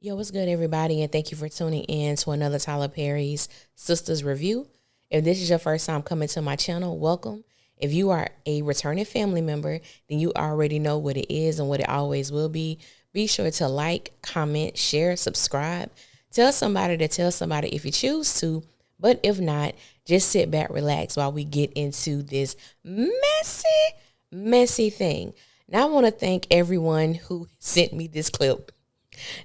Yo, what's good, everybody? And thank you for tuning in to another Tyler Perry's Sistas review. If this is your first time coming to my channel, welcome. If you are a returning family member, then you already know what it is and what it always will be. Be sure to like, comment, share, subscribe. Tell somebody to tell somebody if you choose to. But if not, just sit back, relax while we get into this messy thing. Now, I want to thank everyone who sent me this clip.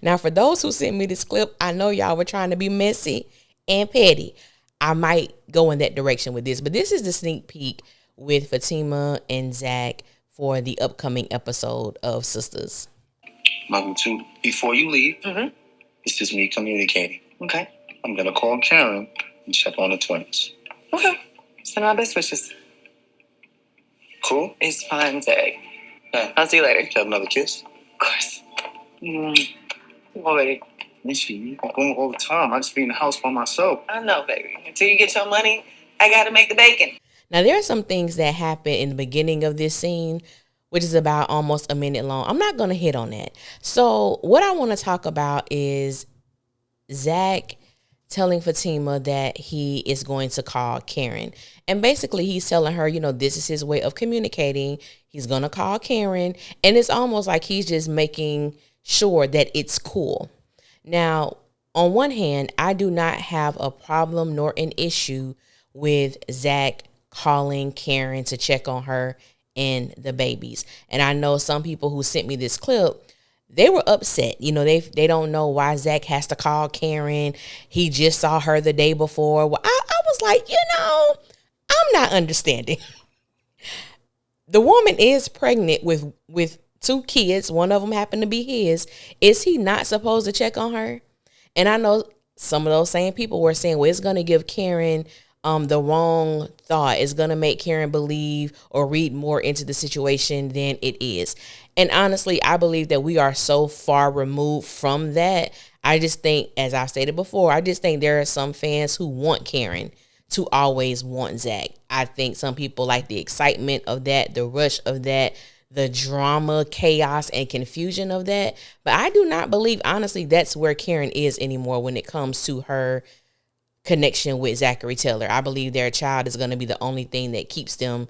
Now, for those who sent me this clip, I know y'all were trying to be messy and petty. I might go in that direction with this, but this is the sneak peek with Fatima and Zach for the upcoming episode of Sistas. Number two, before you leave, it's just me communicating. Okay. I'm going to call Karen and check on the twins. Okay. Send my best wishes. Cool? It's fine, Zach. Yeah. I'll see you later. Have another kiss? Of course. Boy, Miss you going all the time. I just be in the house by myself. I know, baby. Until you get your money, I got to make the bacon. Now, there are some things that happen in the beginning of this scene, which is about almost a minute long. I'm not going to hit on that. So what I want to talk about is Zach telling Fatima that he is going to call Karen. And basically he's telling her, this is his way of communicating. He's going to call Karen. And it's almost like he's just making sure that it's cool. Now, on one hand, I do not have a problem nor an issue with Zach calling Karen to check on her and the babies. And I know some people who sent me this clip, they were upset. They don't know why Zach has to call Karen. He just saw her the day before. Well, I was like, I'm not understanding. The woman is pregnant with two kids. One of them happened to be his. Is he not supposed to check on her? And I know some of those same people were saying, well, it's going to give Karen the wrong thought. It's going to make Karen believe or read more into the situation than it is. And honestly, I believe that we are so far removed from that. I just think, as I've stated before, I just think there are some fans who want Karen to always want Zach. I think some people like the excitement of that, the rush of that, the drama, chaos, and confusion of that. But I do not believe, honestly, that's where Karen is anymore when it comes to her connection with Zachary Taylor. I believe their child is going to be the only thing that keeps them,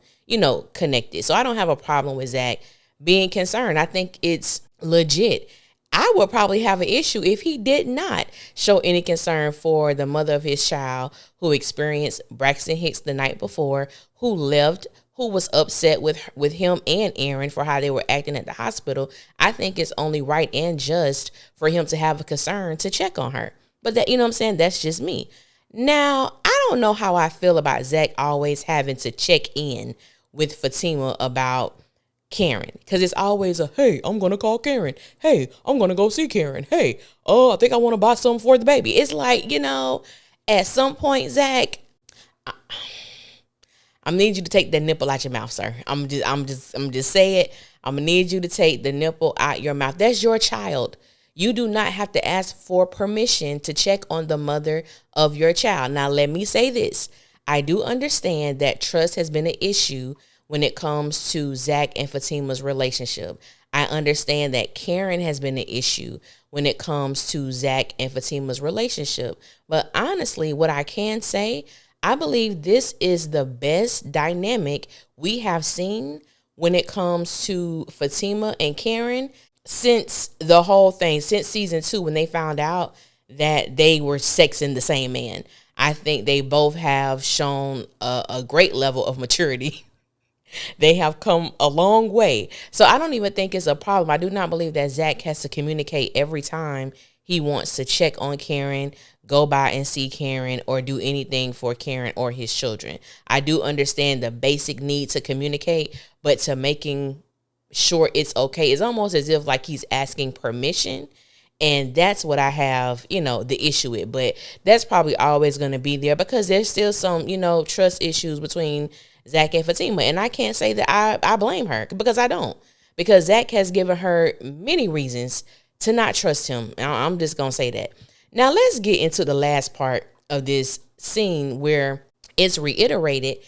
connected. So I don't have a problem with Zach being concerned. I think it's legit. I would probably have an issue if he did not show any concern for the mother of his child who experienced Braxton Hicks the night before, who left, who was upset with him and Aaron for how they were acting at the hospital. I think it's only right and just for him to have a concern to check on her. But that, what I'm saying, that's just me. Now, I don't know how I feel about Zach always having to check in with Fatima about Karen, because it's always hey, I'm going to call Karen. Hey, I'm going to go see Karen. Hey, I think I want to buy something for the baby. It's like, at some point, Zach, I need you to take that nipple out your mouth, sir. I'm just say it. I'm going to need you to take the nipple out your mouth. That's your child. You do not have to ask for permission to check on the mother of your child. Now, let me say this. I do understand that trust has been an issue when it comes to Zach and Fatima's relationship. I understand that Karen has been an issue when it comes to Zach and Fatima's relationship. But honestly, what I can say, I believe this is the best dynamic we have seen when it comes to Fatima and Karen since the whole thing, since season 2, when they found out that they were sexing the same man. I think they both have shown a great level of maturity. They have come a long way. So I don't even think it's a problem. I do not believe that Zach has to communicate every time he wants to check on Karen, go by and see Karen, or do anything for Karen or his children. I do understand the basic need to communicate, but to making sure it's okay, it's almost as if like he's asking permission. And that's what I have, the issue with. But that's probably always going to be there because there's still some, trust issues between Zach and Fatima. And I can't say that I blame her, because I don't. Because Zach has given her many reasons to not trust him. I'm just going to say that. Now, let's get into the last part of this scene where it's reiterated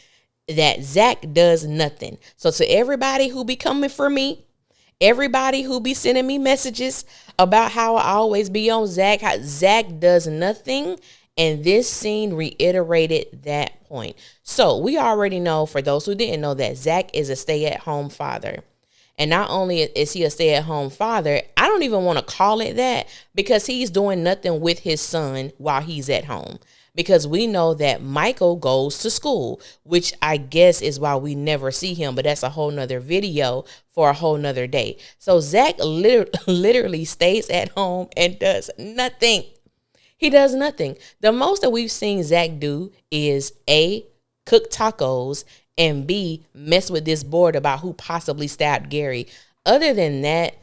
that Zach does nothing. So to everybody who be coming for me Everybody who be sending me messages about how I always be on Zach, how Zach does nothing. And this scene reiterated that point. So we already know, for those who didn't know, that Zach is a stay-at-home father. And not only is he a stay-at-home father, I don't even want to call it that, because he's doing nothing with his son while he's at home. Because we know that Michael goes to school, which I guess is why we never see him. But that's a whole nother video for a whole nother day. So Zach literally stays at home and does nothing. He does nothing. The most that we've seen Zach do is A, cook tacos, and B, mess with this board about who possibly stabbed Gary. Other than that,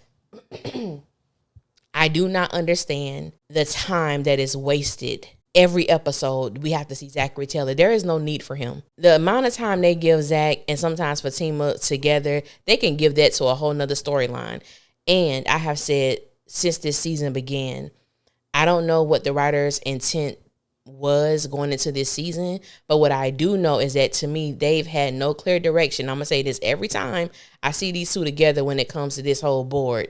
I do not understand the time that is wasted. Every episode, we have to see Zachary Taylor. There is no need for him. The amount of time they give Zach and sometimes Fatima together, they can give that to a whole nother storyline. And I have said since this season began, I don't know what the writer's intent was going into this season, but what I do know is that, to me, they've had no clear direction. I'm going to say this every time I see these two together when it comes to this whole board.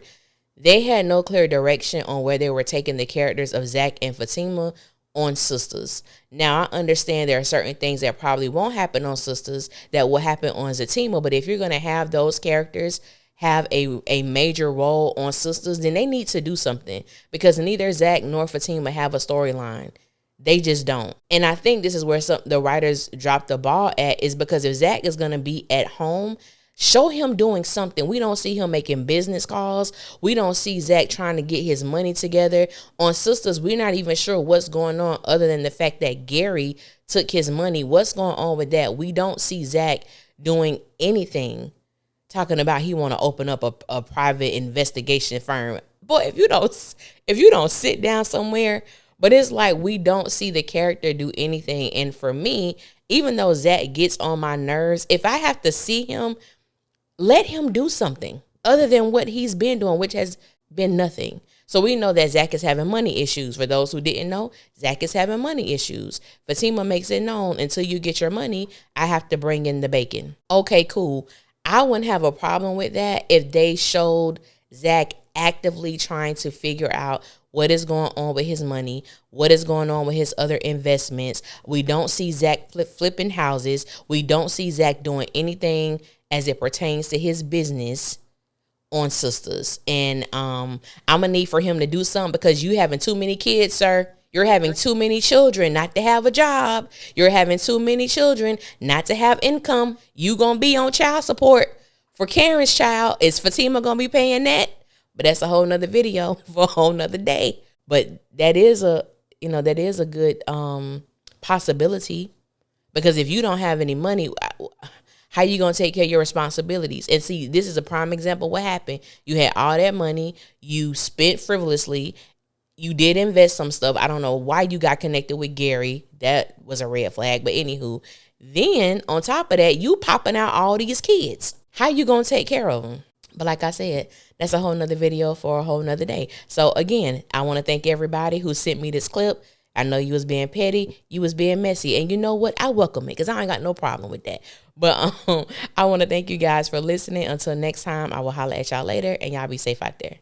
They had no clear direction on where they were taking the characters of Zach and Fatima on Sistas. Now, I understand there are certain things that probably won't happen on Sistas that will happen on Zatima, but if you're going to have those characters have a major role on Sistas, then they need to do something, because neither Zach nor Fatima have a storyline. They just don't. And I think this is where the writers dropped the ball at, is because if Zach is going to be at home, show him doing something. We don't see him making business calls. We don't see Zach trying to get his money together. On Sistas, we're not even sure what's going on, other than the fact that Gary took his money. What's going on with that? We don't see Zach doing anything. Talking about he want to open up a private investigation firm. Boy, if you don't sit down somewhere. But it's like we don't see the character do anything. And for me, even though Zach gets on my nerves, if I have to see him, let him do something other than what he's been doing, which has been nothing. So we know that Zach is having money issues. For those who didn't know, Zach is having money issues. Fatima makes it known, until you get your money, I have to bring in the bacon. Okay, cool. I wouldn't have a problem with that if they showed Zach actively trying to figure out what is going on with his money, what is going on with his other investments. We don't see Zach flipping houses. We don't see Zach doing anything as it pertains to his business on Sistas. And I'm going to need for him to do something, because you having too many kids, sir. You're having too many children not to have a job. You're having too many children not to have income. You going to be on child support for Karen's child. Is Fatima going to be paying that? But that's a whole nother video for a whole nother day. But that is a good possibility, because if you don't have any money, how you going to take care of your responsibilities? And see, this is a prime example of what happened. You had all that money. You spent frivolously. You did invest some stuff. I don't know why you got connected with Gary. That was a red flag. But anywho, then on top of that, you popping out all these kids. How you going to take care of them? But like I said, that's a whole nother video for a whole nother day. So again, I want to thank everybody who sent me this clip. I know you was being petty, you was being messy, and you know what? I welcome it, because I ain't got no problem with that. But I want to thank you guys for listening. Until next time, I will holler at y'all later, and y'all be safe out there.